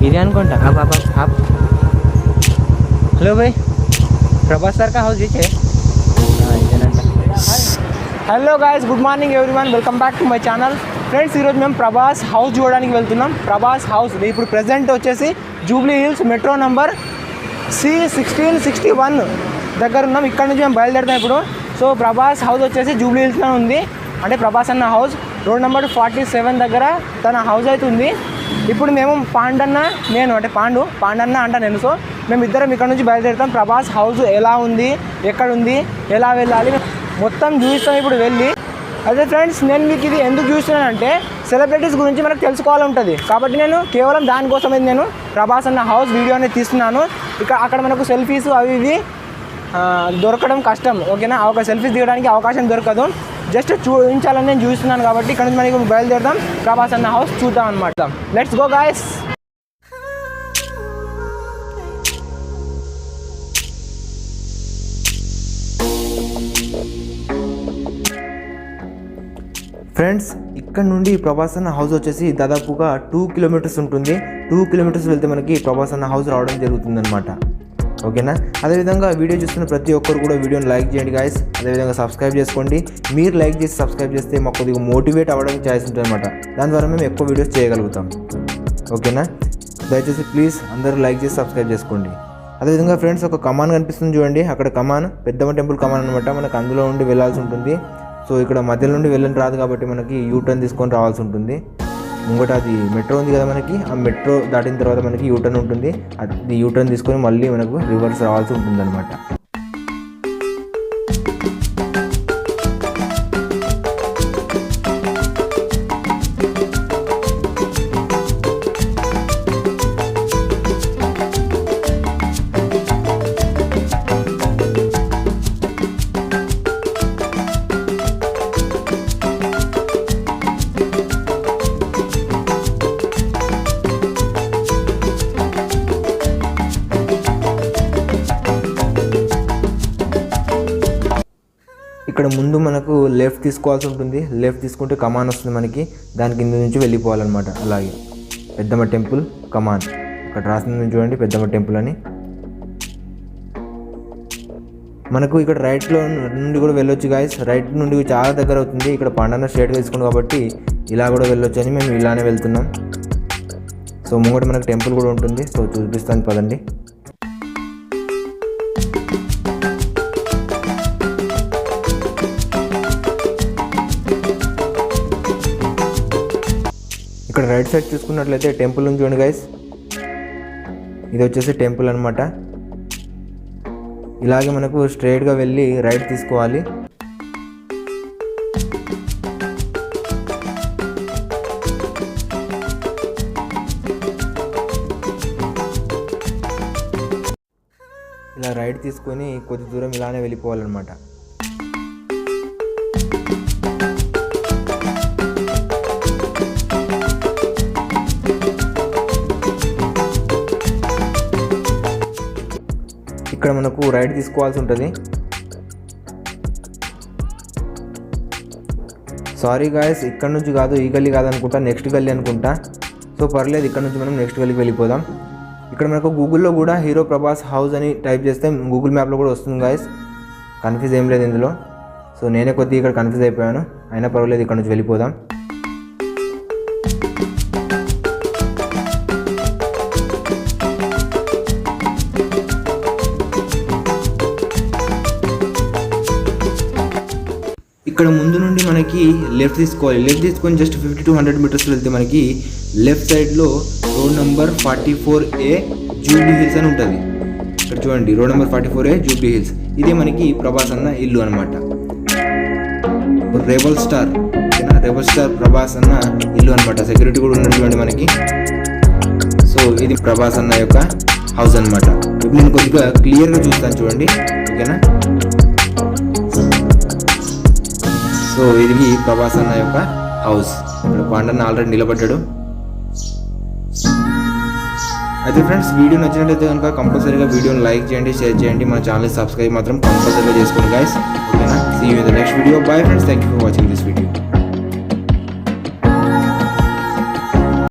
ఇది అనుకుంటా आप हेलो भाई प्रभास सर का हाउस इसे hello guys, good morning everyone, welcome back to my channel. Friends, ఈరోజు మేము ప్రభాస్ హౌస్ చూడడానికి వెళ్తున్నాం. ప్రభాస్ హౌస్ ఇప్పుడు ప్రెజెంట్ వచ్చేసి Jubilee hills metro number C1661 దగ్గర ఉన్నాం. ఇక్కడ నుంచి మేము బయలుదేరుతాం ఇప్పుడు. సో ప్రభాస్ హౌస్ వచ్చేసి జూబ్లీ హిల్స్లో ఉంది, అంటే ప్రభాస్ అన్న హౌస్ రోడ్ నెంబర్ 47 దగ్గర తన హౌస్ అయితే ఉంది. ఇప్పుడు మేము పాండన్న నేను అంటే పాండన్న అంట నేను. సో మేము ఇద్దరం ఇక్కడ నుంచి బయలుదేరుతాం. ప్రభాస్ హౌస్ ఎలా ఉంది, ఎక్కడ ఉంది, ఎలా వెళ్ళాలి మొత్తం చూపిస్తాం ఇప్పుడు వెళ్ళి. అదే ఫ్రెండ్స్, నేను మీకు ఇది ఎందుకు చూస్తున్నానంటే సెలబ్రిటీస్ గురించి మనకు తెలుసుకోవాలి ఉంటుంది కాబట్టి నేను కేవలం దానికోసమే నేను ప్రభాస్ అన్న హౌస్ వీడియో అనేది తీస్తున్నాను. అక్కడ మనకు సెల్ఫీస్ అవి ఇవి దొరకడం కష్టం, ఓకేనా. ఒక సెల్ఫీస్ దిగడానికి అవకాశం దొరకదు. జస్ట్ చూపించాలని నేను చూస్తున్నాను కాబట్టి ఇక్కడ నుంచి మనకి బయలుదేరుదాం. ప్రభాస్ అన్న హౌస్ చూద్దాం అనమాట. Let's go guys. ఫ్రెండ్స్, ఇక్కడ నుండి ప్రభాస్ అన్న హౌస్ వచ్చేసి దాదాపుగా 2 కిలోమీటర్స్ ఉంటుంది. 2 కిలోమీటర్స్ వెళ్తే మనకి ప్రభాస్ అన్న హౌస్ రావడం జరుగుతుంది అనమాట, ఓకేనా. అదేవిధంగా వీడియో చూస్తున్న ప్రతి ఒక్కరు కూడా వీడియోని లైక్ చేయండి గాయస్. అదేవిధంగా సబ్స్క్రైబ్ చేసుకోండి. మీరు లైక్ చేసి సబ్స్క్రైబ్ చేస్తే మాకు కొద్దిగా మోటివేట్ అవ్వడానికి ఛాయిస్ ఉంటుంది అనమాట. దాని ద్వారా మేము ఎక్కువ వీడియోస్ చేయగలుగుతాం, ఓకేనా. దయచేసి ప్లీజ్ అందరూ లైక్ చేసి సబ్స్క్రైబ్ చేసుకోండి. అదేవిధంగా ఫ్రెండ్స్, ఒక కమాన్ కనిపిస్తుంది చూడండి. అక్కడ కమాన్ పెద్దమ్మ టెంపుల్ కమాన్ అనమాట. మనకు అందులో నుండి వెళ్ళాల్సి ఉంటుంది. సో ఇక్కడ మధ్యలో నుండి వెళ్ళని రాదు కాబట్టి మనకి యూటర్న్ తీసుకొని రావాల్సి ఉంటుంది. ముంగట అది మెట్రో ఉంది కదా మనకి, ఆ మెట్రో దాటిన తర్వాత మనకి యూటర్న్ ఉంటుంది. అది యూటర్న్ తీసుకొని మళ్ళీ మనకు రివర్స్ రావాల్సి ఉంటుంది అనమాట. ఇక్కడ ముందు మనకు లెఫ్ట్ తీసుకోవాల్సి ఉంటుంది. లెఫ్ట్ తీసుకుంటే కమాన్ వస్తుంది మనకి, దాని కింద నుంచి వెళ్ళిపోవాలన్నమాట. అలాగే పెద్దమ్మ టెంపుల్ కమాన్ అక్కడ రాసింది చూడండి, పెద్దమ్మ టెంపుల్ అని. మనకు ఇక్కడ రైట్లో నుండి కూడా వెళ్ళొచ్చు గాయస్. రైట్ నుండి చాలా దగ్గర అవుతుంది. ఇక్కడ పండన్న స్ట్రేట్గా తీసుకున్నాం కాబట్టి ఇలా కూడా వెళ్ళొచ్చు అని మేము ఇలానే వెళ్తున్నాం. సో ముంగట మనకు టెంపుల్ కూడా ఉంటుంది. సో చూపిస్తాను పదండి. ఇక్కడ రైట్ సైడ్ చూసుకున్నట్లయితే టెంపుల్ నుంచి చూడండి గైస్, ఇది వచ్చేసి టెంపుల్ అనమాట. ఇలాగే మనకు స్ట్రైట్గా వెళ్ళి రైట్ తీసుకోవాలి. ఇలా రైట్ తీసుకొని కొద్ది దూరం ఇలానే వెళ్ళిపోవాలన్నమాట. ఇక్కడ మనకు రైట్ తీసుకోవాల్సి ఉంటుంది. సారీ గాయస్, ఇక్కడ నుంచి కాదు, ఈ గల్లీ కాదనుకుంటా, నెక్స్ట్ గల్లీ అనుకుంటా. సో పర్లేదు, ఇక్కడ నుంచి మనం నెక్స్ట్ గల్లీకి వెళ్ళిపోదాం. ఇక్కడ మనకు గూగుల్లో కూడా హీరో ప్రభాస్ హౌస్ అని టైప్ చేస్తే గూగుల్ మ్యాప్లో కూడా వస్తుంది గాయస్. కన్ఫ్యూజ్ ఏం లేదు ఇందులో. సో నేనే కొద్దిగా ఇక్కడ కన్ఫ్యూజ్ అయిపోయాను, అయినా పర్వాలేదు, ఇక్కడ నుంచి వెళ్ళిపోదాం. ఇక్కడ ముందు నుండి మనకి లెఫ్ట్ తీసుకోవాలి. లెఫ్ట్ తీసుకొని జస్ట్ 50 to 100 మీటర్స్ వెళ్తే మనకి లెఫ్ట్ సైడ్లో road number 44A Jubilee hills అని ఉంటుంది. ఇక్కడ చూడండి, road number 44A Jubilee hills. ఇదే మనకి ప్రభాస్ అన్న ఇల్లు అనమాట. రెబల్ స్టార్ ప్రభాస్ అన్న ఇల్లు అనమాట. సెక్యూరిటీ కూడా ఉన్నది చూడండి మనకి. సో ఇది ప్రభాస్ అన్న యొక్క హౌస్ అనమాట. ఇప్పుడు నేను కొద్దిగా క్లియర్గా చూస్తాను చూడండి, ఓకేనా. సో ఇది ప్రభాస్ అన్న యొక్క హౌస్. ఇక్కడ పాండన్న ఆల్రెడీ నిలబడ్డాడు. అయితే ఫ్రెండ్స్, వీడియో నచ్చినట్లయితే కనుక కంపల్సరీగా వీడియోని లైక్ చేయండి, షేర్ చేయండి. మన ఛానల్ సబ్స్క్రైబ్ మాత్రం కంపల్సరీగా చేసుకోండి గైస్, ఓకేనా. See you in the next video. Bye friends, thank you for watching this video.